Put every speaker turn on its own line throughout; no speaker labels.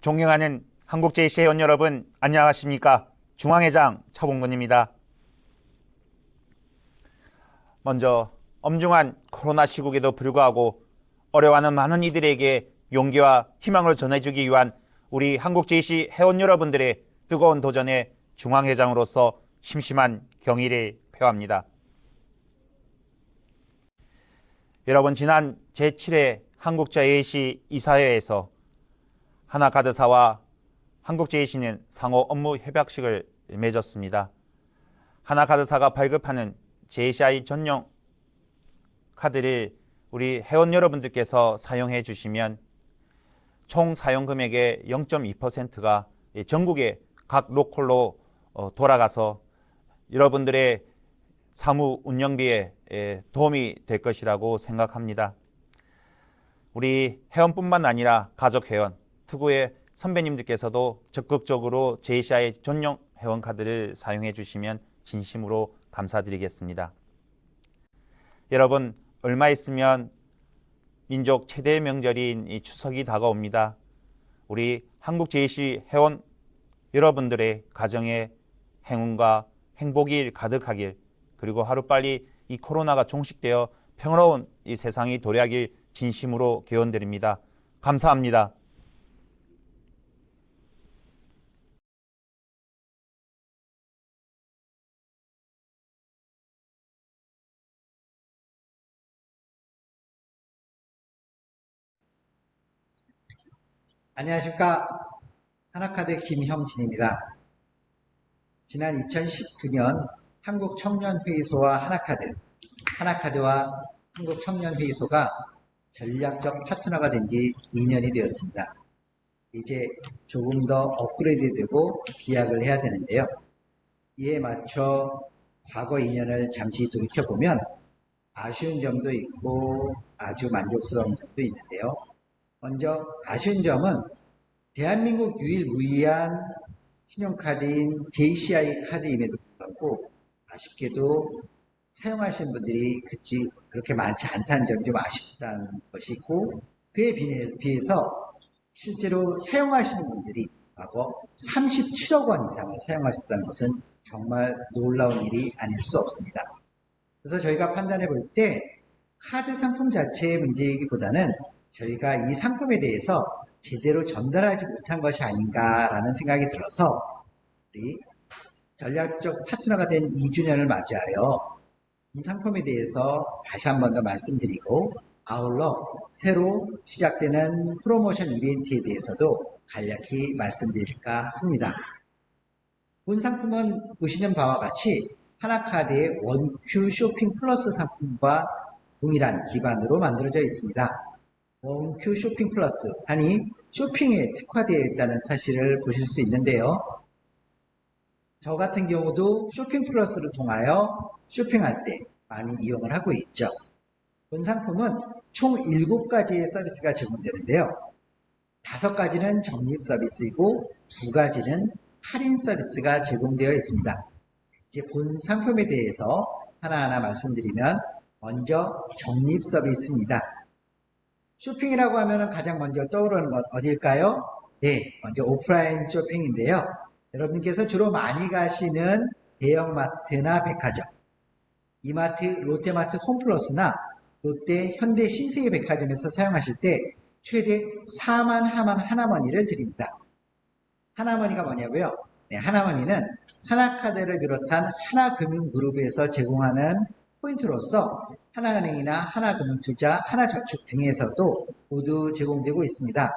존경하는 한국JC 회원 여러분, 안녕하십니까? 중앙회장 차봉근입니다. 먼저 엄중한 코로나 시국에도 불구하고 어려워하는 많은 이들에게 용기와 희망을 전해주기 위한 우리 한국JC 회원 여러분들의 뜨거운 도전에 중앙회장으로서 심심한 경의를 표합니다. 여러분, 지난 제7회 한국자-AAC 이사회에서 하나카드사와 한국JC는 상호 업무 협약식을 맺었습니다. 하나카드사가 발급하는 JCI 전용 카드를 우리 회원 여러분들께서 사용해 주시면 총 사용 금액의 0.2%가 전국의 각 로컬로 돌아가서 여러분들의 사무 운영비에 도움이 될 것이라고 생각합니다. 우리 회원뿐만 아니라 가족 회원, 특유의 선배님들께서도 적극적으로 JCI 전용 회원카드를 사용해 주시면 진심으로 감사드리겠습니다. 여러분, 얼마 있으면 민족 최대의 명절인 이 추석이 다가옵니다. 우리 한국 JC 회원 여러분들의 가정에 행운과 행복이 가득하길, 그리고 하루빨리 이 코로나가 종식되어 평화로운 이 세상이 도래하길 진심으로 기원드립니다. 감사합니다.
안녕하십니까. 하나카드 김형진입니다. 지난 2019년 한국청년회의소와 하나카드와 한국청년회의소가 전략적 파트너가 된 지 2년이 되었습니다. 이제 조금 더 업그레이드되고 기약을 해야 되는데요. 이에 맞춰 과거 2년을 잠시 돌이켜보면 아쉬운 점도 있고 아주 만족스러운 점도 있는데요. 먼저 아쉬운 점은 대한민국 유일무이한 신용카드인 JCI 카드임에도 불구하고 아쉽게도 사용하시는 분들이 그렇게 많지 않다는 점이 좀 아쉽다는 것이 있고, 그에 비해서 실제로 사용하시는 분들이 과거 37억 원 이상을 사용하셨다는 것은 정말 놀라운 일이 아닐 수 없습니다. 그래서 저희가 판단해 볼 때 카드 상품 자체의 문제이기보다는 저희가 이 상품에 대해서 제대로 전달하지 못한 것이 아닌가라는 생각이 들어서 우리 전략적 파트너가 된 2주년을 맞이하여 이 상품에 대해서 다시 한 번 더 말씀드리고, 아울러 새로 시작되는 프로모션 이벤트에 대해서도 간략히 말씀드릴까 합니다. 본 상품은 보시는 바와 같이 하나카드의 원큐 쇼핑 플러스 상품과 동일한 기반으로 만들어져 있습니다. 원큐 쇼핑 플러스, 아니 쇼핑에 특화되어 있다는 사실을 보실 수 있는데요. 저 같은 경우도 쇼핑 플러스를 통하여 쇼핑할 때 많이 이용을 하고 있죠. 본 상품은 총 7가지의 서비스가 제공되는데요. 5가지는 적립 서비스이고 2가지는 할인 서비스가 제공되어 있습니다. 이제 본 상품에 대해서 하나하나 말씀드리면, 먼저 적립 서비스입니다. 쇼핑이라고 하면 가장 먼저 떠오르는 것 어딜까요? 네, 먼저 오프라인 쇼핑인데요. 여러분께서 주로 많이 가시는 대형마트나 백화점, 이마트, 롯데마트 홈플러스나 롯데, 현대, 신세계 백화점에서 사용하실 때 최대 4만 하나머니를 드립니다. 하나머니가 뭐냐고요? 네, 하나머니는 하나카드를 비롯한 하나금융그룹에서 제공하는 포인트로서 하나은행이나 하나금융투자, 하나저축 등에서도 모두 제공되고 있습니다.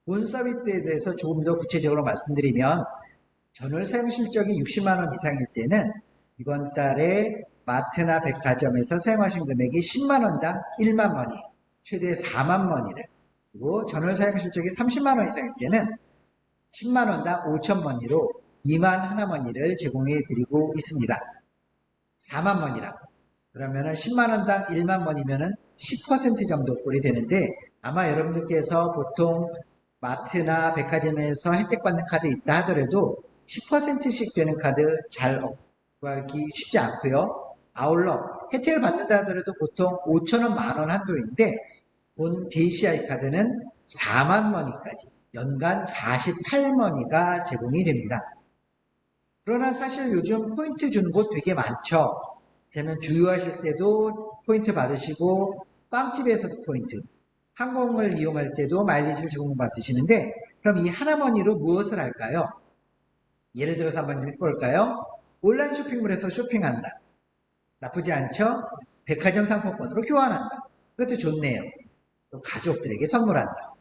본 서비스에 대해서 조금 더 구체적으로 말씀드리면, 전월 사용 실적이 60만원 이상일 때는 이번 달에 마트나 백화점에서 사용하신 금액이 10만원당 1만 머니, 최대 4만 머니를, 그리고 전월 사용 실적이 30만원 이상일 때는 10만원당 5천 머니로 2만 하나머니를 제공해 드리고 있습니다. 4만 머니라 그러면은 10만원당 1만 머니면은 10% 정도 꼴이 되는데, 아마 여러분들께서 보통 마트나 백화점에서 혜택받는 카드 있다 하더라도 10%씩 되는 카드 잘 구하기 쉽지 않고요. 아울러 혜택을 받는다 하더라도 보통 5천원, 만원 한도인데, 본 JCI 카드는 4만 머니까지 연간 48머니가 제공이 됩니다. 그러나 사실 요즘 포인트 주는 곳 되게 많죠. 그러면 주유하실 때도 포인트 받으시고 빵집에서도 포인트, 항공을 이용할 때도 마일리지를 제공받으시는데 그럼 이 하나머니로 무엇을 할까요? 예를 들어서 한번 해볼까요? 온라인 쇼핑몰에서 쇼핑한다. 나쁘지 않죠? 백화점 상품권으로 교환한다. 그것도 좋네요. 또 가족들에게 선물한다.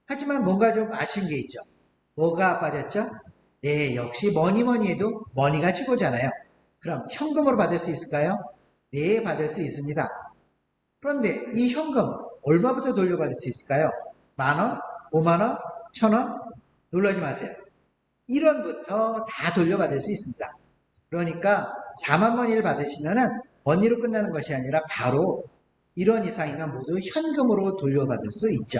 하지만 뭔가 좀 아쉬운 게 있죠. 뭐가 빠졌죠? 네, 역시 뭐니 해도 머니가 최고잖아요. 그럼 현금으로 받을 수 있을까요? 네, 받을 수 있습니다. 그런데 이 현금 얼마부터 돌려받을 수 있을까요? 10,000원? 50,000원? 1,000원? 놀라지 마세요. 1원부터 다 돌려받을 수 있습니다. 그러니까 40,000원을 받으시면은 머니로 끝나는 것이 아니라 바로 1원 이상이면 모두 현금으로 돌려받을 수 있죠.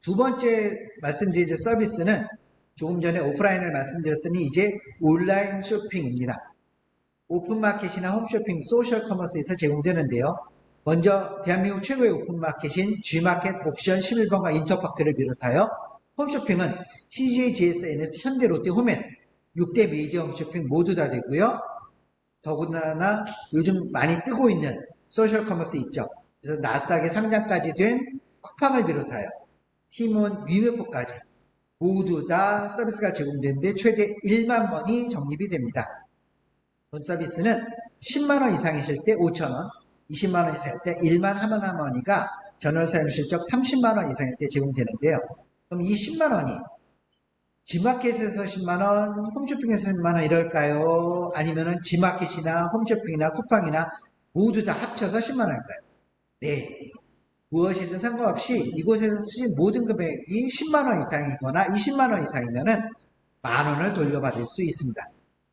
두 번째 말씀드릴 서비스는 조금 전에 오프라인을 말씀드렸으니 이제 온라인 쇼핑입니다. 오픈마켓이나 홈쇼핑, 소셜 커머스에서 제공되는데요. 먼저 대한민국 최고의 오픈마켓인 G마켓 옥션 11번가 인터파크를 비롯하여 홈쇼핑은 CJ, GSNS, 현대, 롯데, 홈앤 6대 메이저 홈쇼핑 모두 다 되고요. 더군다나 요즘 많이 뜨고 있는 소셜 커머스 있죠. 그래서 나스닥에 상장까지 된 쿠팡을 비롯하여 티몬, 위메포까지 모두 다 서비스가 제공되는데 최대 1만 원이 적립이 됩니다. 본 서비스는 10만원 이상이실 때 5,000원, 20만원 이상일 때 1만 하나머니가 전월 사용 실적 30만원 이상일 때 제공되는데요. 그럼 이 10만원이 G마켓에서 10만원, 홈쇼핑에서 10만원 이럴까요? 아니면은 G마켓이나 홈쇼핑이나 쿠팡이나 모두 다 합쳐서 10만원일까요? 네. 무엇이든 상관없이 이곳에서 쓰신 모든 금액이 10만원 이상이거나 20만원 이상이면은 만원을 돌려받을 수 있습니다.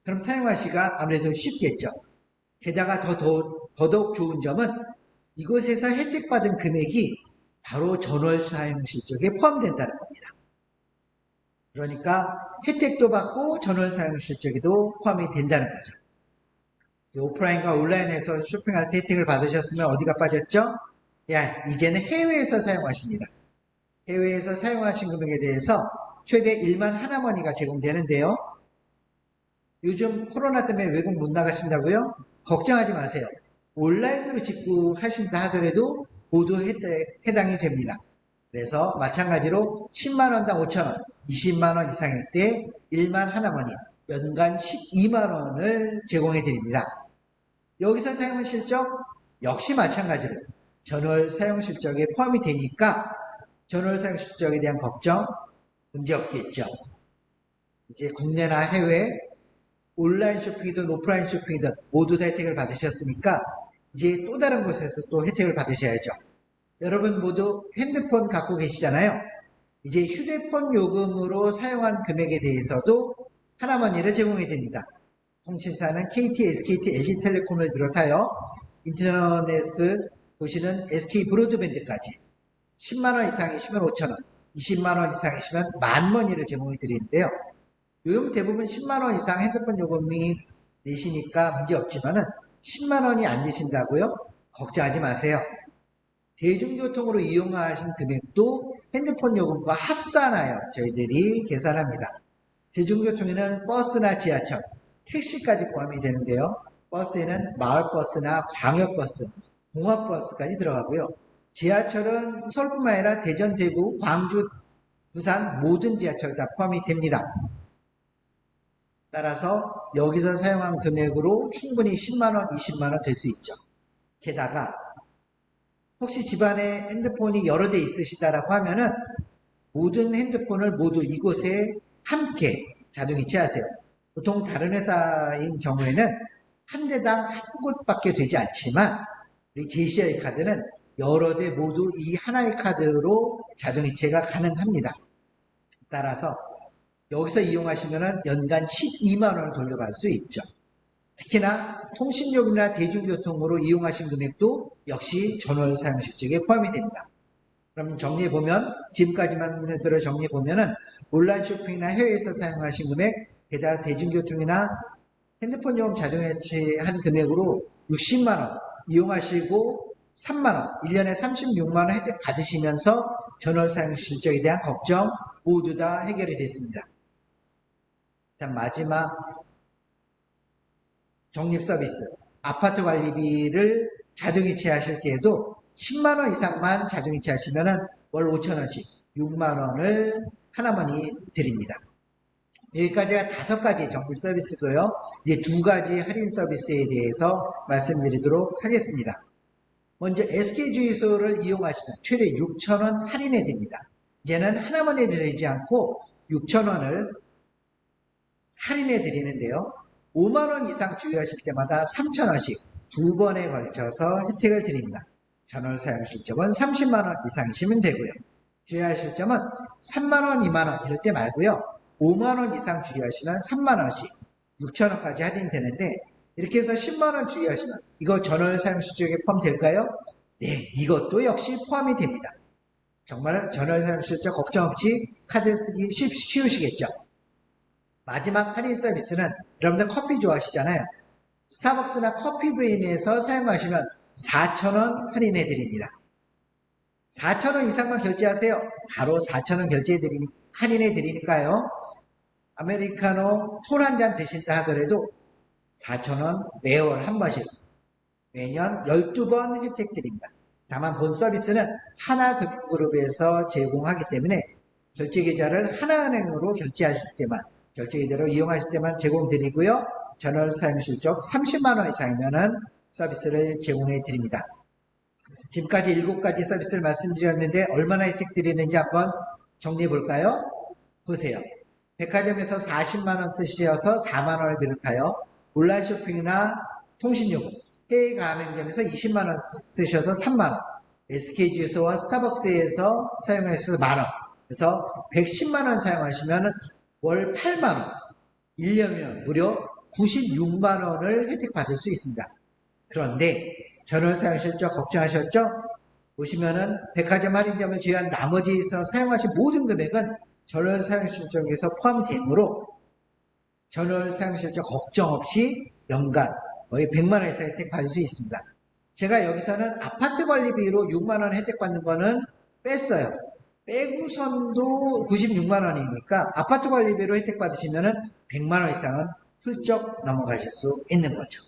그럼 사용하시기가 아무래도 쉽겠죠. 게다가 더더욱 좋은 점은 이곳에서 혜택받은 금액이 바로 전월 사용 실적에 포함된다는 겁니다. 그러니까 혜택도 받고 전월 사용 실적에도 포함이 된다는 거죠. 오프라인과 온라인에서 쇼핑할 때 혜택을 받으셨으면 어디가 빠졌죠? 이제는 해외에서 사용하십니다. 해외에서 사용하신 금액에 대해서 최대 1만 하나머니가 제공되는데요. 요즘 코로나 때문에 외국 못 나가신다고요? 걱정하지 마세요. 온라인으로 직구하신다 하더라도 모두 해당이 됩니다. 그래서 마찬가지로 10만원당 5,000원, 20만원 이상일 때 1만 하나머니, 연간 12만원을 제공해 드립니다. 여기서 사용 실적 역시 마찬가지로 전월 사용 실적에 포함이 되니까 전월 사용 실적에 대한 걱정 문제 없겠죠. 이제 국내나 해외 온라인 쇼핑이든 오프라인 쇼핑이든 모두 다 혜택을 받으셨으니까 이제 또 다른 곳에서 또 혜택을 받으셔야죠. 여러분 모두 핸드폰 갖고 계시잖아요. 이제 휴대폰 요금으로 사용한 금액에 대해서도 하나머니를 제공해 드립니다. 통신사는 KT, SKT, LG텔레콤을 비롯하여 인터넷을 보시는 SK 브로드밴드까지 10만원 이상이시면 5,000원, 20만원 이상이시면 만머니를 제공해 드리는데요. 요즘 대부분 10만원 이상 핸드폰 요금이 내시니까 문제 없지만은 10만원이 안 내신다고요? 걱정하지 마세요. 대중교통으로 이용하신 금액도 핸드폰 요금과 합산하여 저희들이 계산합니다. 대중교통에는 버스나 지하철, 택시까지 포함이 되는데요. 버스에는 마을버스나 광역버스, 공업버스까지 들어가고요. 지하철은 서울뿐만 아니라 대전, 대구, 광주, 부산 모든 지하철 다 포함이 됩니다. 따라서 여기서 사용한 금액으로 충분히 10만원, 20만원 될 수 있죠. 게다가 혹시 집안에 핸드폰이 여러 대 있으시다라고 하면은 모든 핸드폰을 모두 이곳에 함께 자동 이체하세요. 보통 다른 회사인 경우에는 한 대당 한 곳밖에 되지 않지만 우리 JCI 카드는 여러 대 모두 이 하나의 카드로 자동 이체가 가능합니다. 따라서 여기서 이용하시면 연간 12만원을 돌려받을 수 있죠. 특히나 통신요금이나 대중교통으로 이용하신 금액도 역시 전월 사용 실적에 포함이 됩니다. 그럼 정리해보면 지금까지만 들어 정리해보면 온라인 쇼핑이나 해외에서 사용하신 금액 게다가 대중교통이나 핸드폰 요금 자동 해체한 금액으로 60만원 이용하시고 3만원, 1년에 36만원 혜택 받으시면서 전월 사용 실적에 대한 걱정 모두 다 해결이 됐습니다. 자, 마지막 적립 서비스. 아파트 관리비를 자동이체 하실 때에도 10만원 이상만 자동이체 하시면 월 5천원씩 6만원을 하나만이 드립니다. 여기까지가 5가지 적립 서비스고요. 이제 2가지 할인 서비스에 대해서 말씀드리도록 하겠습니다. 먼저 SK주유소를 이용하시면 최대 6,000원 할인해 드립니다. 이제는 하나만 해드리지 않고 6,000원을 할인해 드리는데요. 5만원 이상 주유하실 때마다 3,000원씩 2번에 걸쳐서 혜택을 드립니다. 전월 사용 실적은 30만원 이상이시면 되고요. 주유할 실점은 3만원, 2만원 이럴 때 말고요. 5만원 이상 주유하시면 3만원씩 6,000원까지 할인되는데 이렇게 해서 10만원 주유하시면 이거 전월 사용 실적에 포함될까요? 네, 이것도 역시 포함이 됩니다. 정말 전월 사용 실적 걱정 없이 카드 쓰기 쉬우시겠죠? 마지막 할인 서비스는 여러분들 커피 좋아하시잖아요. 스타벅스나 커피브레인에서 사용하시면 4,000원 할인해 드립니다. 4,000원 이상만 결제하세요. 바로 4,000원 할인해 드리니까요. 아메리카노 톨 한 잔 드신다 하더라도 4,000원 매월 한 번씩 매년 12번 혜택 드립니다. 다만 본 서비스는 하나금융그룹에서 제공하기 때문에 결제계좌를 하나은행으로 결제계좌로 이용하실 때만 제공드리고요. 전월 사용 실적 30만원 이상이면 서비스를 제공해 드립니다. 지금까지 7가지 서비스를 말씀드렸는데 얼마나 혜택 드리는지 한번 정리해 볼까요? 보세요. 백화점에서 40만원 쓰셔서 4만원을 비롯하여 온라인 쇼핑이나 통신요금, 해외 가맹점에서 20만원 쓰셔서 3만원, SK주유소와 스타벅스에서 사용하셔서 만원, 그래서 110만원 사용하시면 월 8만원, 1년이면 무려 96만원을 혜택 받을 수 있습니다. 그런데 전월 사용 실적 걱정하셨죠? 보시면은 백화점 할인점을 제외한 나머지에서 사용하신 모든 금액은 전월 사용 실적에서 포함이 되므로 전월 사용 실적 걱정 없이 연간 거의 100만원 이상 혜택 받을 수 있습니다. 제가 여기서는 아파트 관리비로 6만원 혜택 받는 거는 뺐어요. 빼고선도 96만원이니까 아파트 관리비로 혜택 받으시면은 100만원 이상은 훌쩍 넘어가실 수 있는 거죠.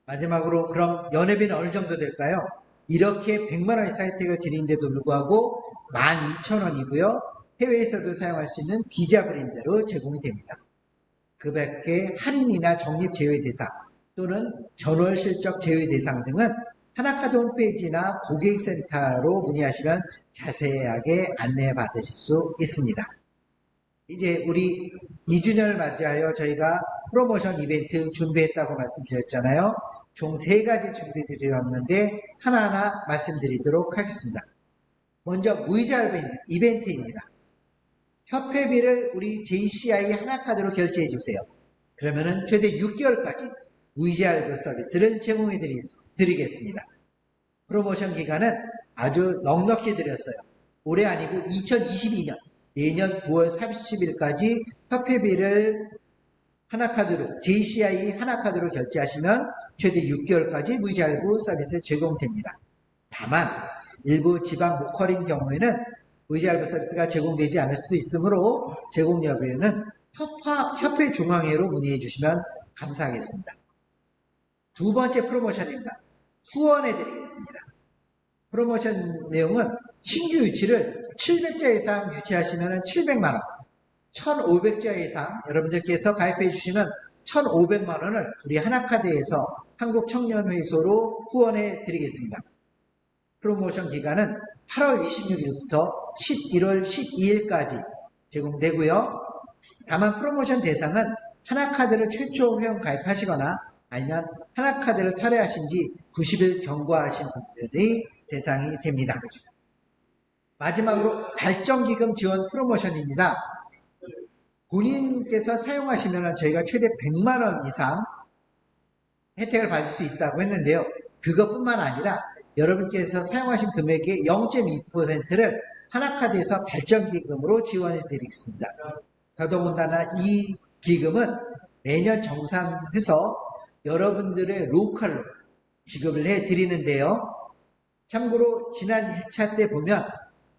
마지막으로 그럼 연회비는 어느 정도 될까요? 이렇게 100만원 이상 혜택을 드리는데도 불구하고 12,000원이고요. 해외에서도 사용할 수 있는 비자 브랜드로 제공이 됩니다. 그 밖에 할인이나 적립 제외 대상 또는 전월 실적 제외 대상 등은 하나카드 홈페이지나 고객센터로 문의하시면 자세하게 안내 받으실 수 있습니다. 이제 우리 2주년을 맞이하여 저희가 프로모션 이벤트 준비했다고 말씀드렸잖아요. 총 3가지 준비드렸는데 하나하나 말씀드리도록 하겠습니다. 먼저 무이자 할부 이벤트입니다. 협회비를 우리 JCI 하나카드로 결제해 주세요. 그러면은 최대 6개월까지 무이자 할부 서비스를 제공해 드리겠습니다. 프로모션 기간은 아주 넉넉히 드렸어요. 올해 아니고 2022년 내년 9월 30일까지 협회비를 하나카드로 JCI 하나카드로 결제하시면 최대 6개월까지 무이자 할부 서비스 제공됩니다. 다만 일부 지방 로컬인 경우에는 무이자 할부 서비스가 제공되지 않을 수도 있으므로 제공 여부에는 협회 중앙회로 문의해 주시면 감사하겠습니다. 2번째 프로모션입니다. 후원해 드리겠습니다. 프로모션 내용은 신규 유치를 700자 이상 유치하시면 700만원, 1500자 이상 여러분들께서 가입해 주시면 1500만원을 우리 하나카드에서 한국청년회의소로 후원해 드리겠습니다. 프로모션 기간은 8월 26일부터 11월 12일까지 제공되고요. 다만 프로모션 대상은 하나카드를 최초 회원 가입하시거나 아니면 하나카드를 탈회하신 지 90일 경과하신 분들이 대상이 됩니다. 마지막으로 발전기금 지원 프로모션입니다. 본인께서 사용하시면 저희가 최대 100만원 이상 혜택을 받을 수 있다고 했는데요. 그것뿐만 아니라 여러분께서 사용하신 금액의 0.2%를 하나카드에서 발전기금으로 지원해 드리겠습니다. 더더군다나 이 기금은 매년 정산해서 여러분들의 로컬로 지급을 해 드리는데요. 참고로 지난 1차 때 보면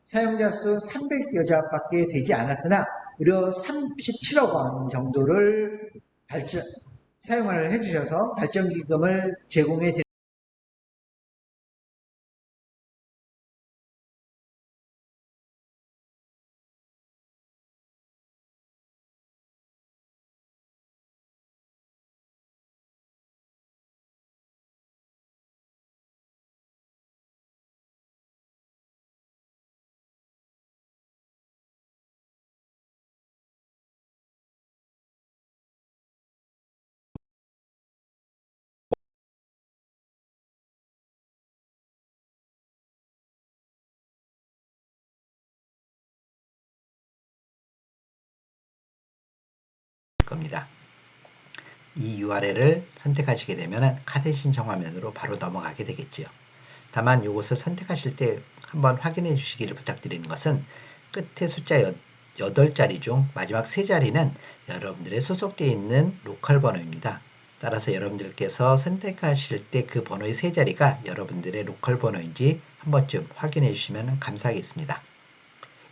사용자 수 300여 자밖에 되지 않았으나 무려 37억 원 정도를 사용을 해주셔서 발전기금을 제공해 드립니다. 겁니다. 이 URL을 선택하시게 되면 카드 신청 화면으로 바로 넘어가게 되겠지요. 다만 이것을 선택하실 때 한번 확인해 주시기를 부탁드리는 것은 끝에 숫자 8자리 중 마지막 3자리는 여러분들의 소속되어 있는 로컬 번호입니다. 따라서 여러분들께서 선택하실 때 그 번호의 3자리가 여러분들의 로컬 번호인지 한 번쯤 확인해 주시면 감사하겠습니다.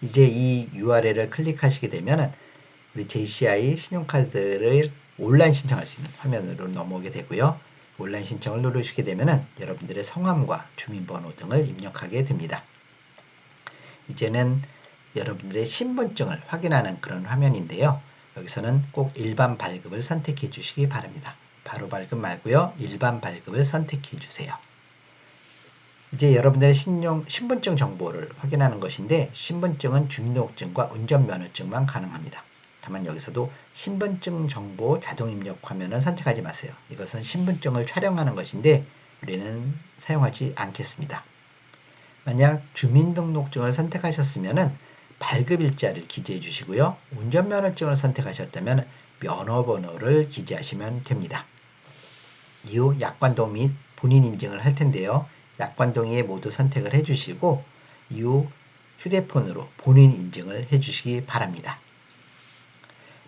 이제 이 URL을 클릭하시게 되면 우리 JCI 신용카드를 온라인 신청할 수 있는 화면으로 넘어오게 되고요. 온라인 신청을 누르시게 되면 여러분들의 성함과 주민번호 등을 입력하게 됩니다. 이제는 여러분들의 신분증을 확인하는 그런 화면인데요. 여기서는 꼭 일반 발급을 선택해 주시기 바랍니다. 바로 발급 말고요. 일반 발급을 선택해 주세요. 이제 여러분들의 신분증 정보를 확인하는 것인데 신분증은 주민등록증과 운전면허증만 가능합니다. 다만 여기서도 신분증 정보 자동 입력 화면은 선택하지 마세요. 이것은 신분증을 촬영하는 것인데 우리는 사용하지 않겠습니다. 만약 주민등록증을 선택하셨으면 발급일자를 기재해 주시고요. 운전면허증을 선택하셨다면 면허번호를 기재하시면 됩니다. 이후 약관동 및 본인 인증을 할 텐데요. 약관동의에 모두 선택을 해주시고 이후 휴대폰으로 본인 인증을 해주시기 바랍니다.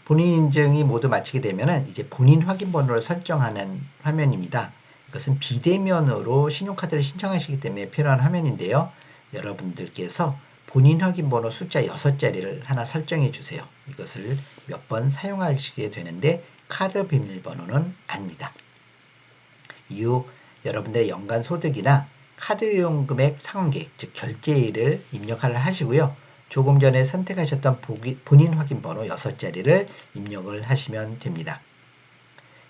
본인 인증이 모두 마치게 되면 이제 본인 확인 번호를 설정하는 화면입니다. 이것은 비대면으로 신용카드를 신청하시기 때문에 필요한 화면인데요. 여러분들께서 본인 확인 번호 숫자 6자리를 하나 설정해 주세요. 이것을 몇 번 사용하시게 되는데 카드 비밀번호는 아닙니다. 이후 여러분들의 연간 소득이나 카드 이용 금액 상환계획, 즉 결제일을 입력을 하시고요. 조금 전에 선택하셨던 본인 확인 번호 6자리를 입력을 하시면 됩니다.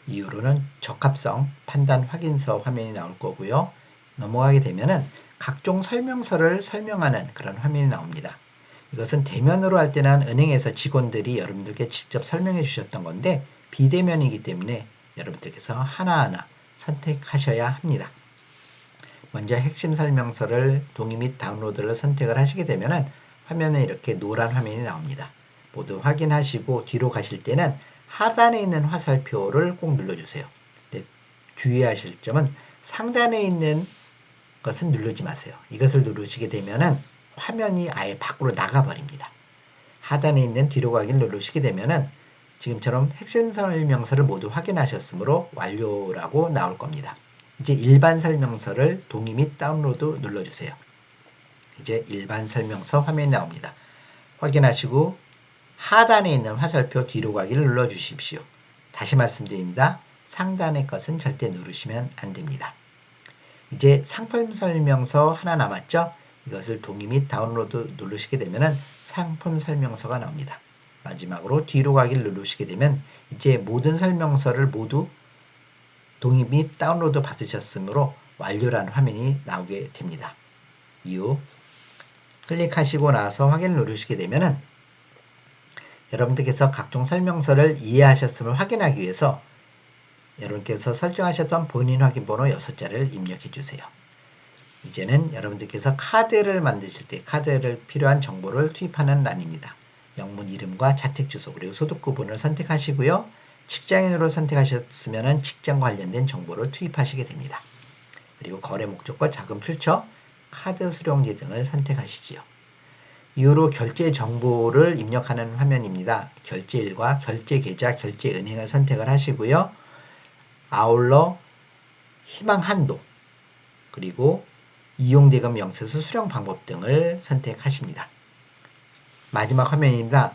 이후로는 적합성 판단 확인서 화면이 나올 거고요. 넘어가게 되면은 각종 설명서를 설명하는 그런 화면이 나옵니다. 이것은 대면으로 할 때는 은행에서 직원들이 여러분들께 직접 설명해 주셨던 건데 비대면이기 때문에 여러분들께서 하나하나 선택하셔야 합니다. 먼저 핵심 설명서를 동의 및 다운로드를 선택을 하시게 되면 화면에 이렇게 노란 화면이 나옵니다. 모두 확인하시고 뒤로 가실 때는 하단에 있는 화살표를 꼭 눌러주세요. 주의하실 점은 상단에 있는 것은 누르지 마세요. 이것을 누르시게 되면 화면이 아예 밖으로 나가버립니다. 하단에 있는 뒤로 가기를 누르시게 되면 지금처럼 핵심 설명서를 모두 확인하셨으므로 완료라고 나올 겁니다. 이제 일반 설명서를 동의 및 다운로드 눌러주세요. 이제 일반 설명서 화면이 나옵니다. 확인하시고 하단에 있는 화살표 뒤로 가기를 눌러주십시오. 다시 말씀드립니다. 상단의 것은 절대 누르시면 안 됩니다. 이제 상품 설명서 하나 남았죠? 이것을 동의 및 다운로드 누르시게 되면 상품 설명서가 나옵니다. 마지막으로 뒤로 가기를 누르시게 되면 이제 모든 설명서를 모두 동의 및 다운로드 받으셨으므로 완료라는 화면이 나오게 됩니다. 이후 클릭하시고 나서 확인을 누르시게 되면 여러분들께서 각종 설명서를 이해하셨음을 확인하기 위해서 여러분께서 설정하셨던 본인 확인번호 6자리를 입력해 주세요. 이제는 여러분들께서 카드를 만드실 때 카드를 필요한 정보를 투입하는 란입니다. 영문 이름과 자택주소 그리고 소득 구분을 선택하시고요. 직장인으로 선택하셨으면 직장 관련된 정보를 투입하시게 됩니다. 그리고 거래 목적과 자금 출처, 카드 수령지 등을 선택하시지요. 이후로 결제 정보를 입력하는 화면입니다. 결제일과 결제계좌, 결제은행을 선택을 하시고요. 아울러 희망 한도, 그리고 이용대금 명세서 수령 방법 등을 선택하십니다. 마지막 화면입니다.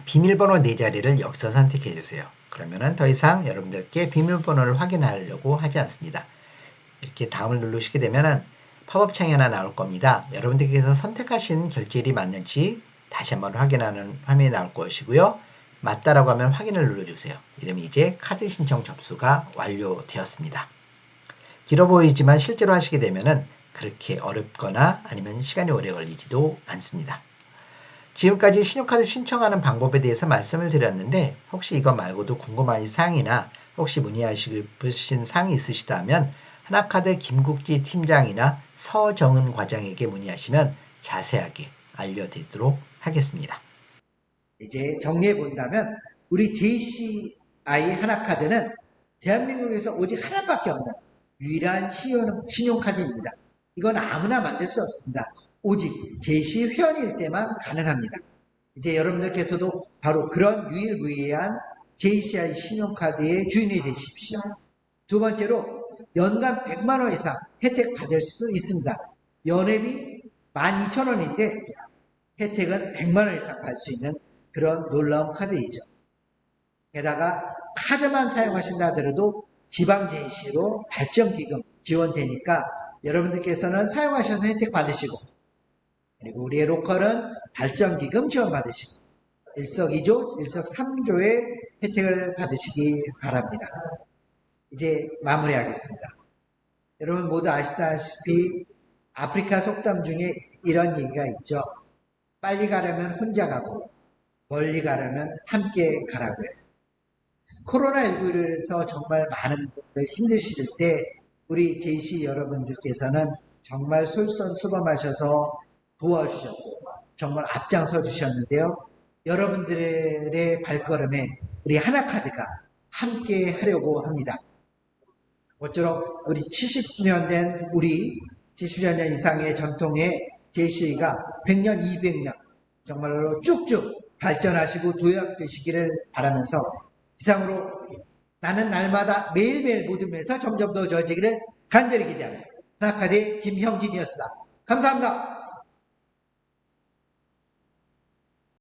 비밀번호 4자리를 여기서 선택해 주세요. 그러면은 더 이상 여러분들께 비밀번호를 확인하려고 하지 않습니다. 이렇게 다음을 누르시게 되면은 팝업 창이 하나 나올 겁니다. 여러분들께서 선택하신 결제일이 맞는지 다시 한번 확인하는 화면이 나올 것이고요. 맞다라고 하면 확인을 눌러주세요. 이러면 이제 카드 신청 접수가 완료되었습니다. 길어 보이지만 실제로 하시게 되면은 그렇게 어렵거나 아니면 시간이 오래 걸리지도 않습니다. 지금까지 신용카드 신청하는 방법에 대해서 말씀을 드렸는데 혹시 이거 말고도 궁금한 사항이나 혹시 문의하시고 싶으신 사항이 있으시다면 하나카드 김국지 팀장이나 서정은 과장에게 문의하시면 자세하게 알려드리도록 하겠습니다. 이제 정리해 본다면 우리 JCI 하나카드는 대한민국에서 오직 하나밖에 없는 유일한 신용카드입니다. 이건 아무나 만들 수 없습니다. 오직 JC 회원일 때만 가능합니다. 이제 여러분들께서도 바로 그런 유일무이한 JCI 신용카드의 주인이 되십시오. 두 번째로 연간 100만 원 이상 혜택 받을 수 있습니다. 연회비 12,000원인데 혜택은 100만 원 이상 받을 수 있는 그런 놀라운 카드이죠. 게다가 카드만 사용하신다 하더라도 지방JC로 발전기금 지원되니까 여러분들께서는 사용하셔서 혜택 받으시고 그리고 우리의 로컬은 발전기금 지원 받으시고 일석이조, 일석삼조의 혜택을 받으시기 바랍니다. 이제 마무리하겠습니다. 여러분 모두 아시다시피 아프리카 속담 중에 이런 얘기가 있죠. 빨리 가려면 혼자 가고 멀리 가려면 함께 가라고요. 코로나19로 인해서 정말 많은 분들 힘드실 때 우리 JC 여러분들께서는 정말 솔선수범하셔서 도와주셨고 정말 앞장서 주셨는데요. 여러분들의 발걸음에 우리 하나카드가 함께 하려고 합니다. 모쪼록 우리 70년 된 70년 이상의 전통의 JC가 100년, 200년 정말로 쭉쭉 발전하시고 도약되시기를 바라면서 이상으로 나는 날마다 매일매일 모둠에서 점점 더 좋아지기를 간절히 기대합니다. 하나카드의 김형진이었습니다. 감사합니다.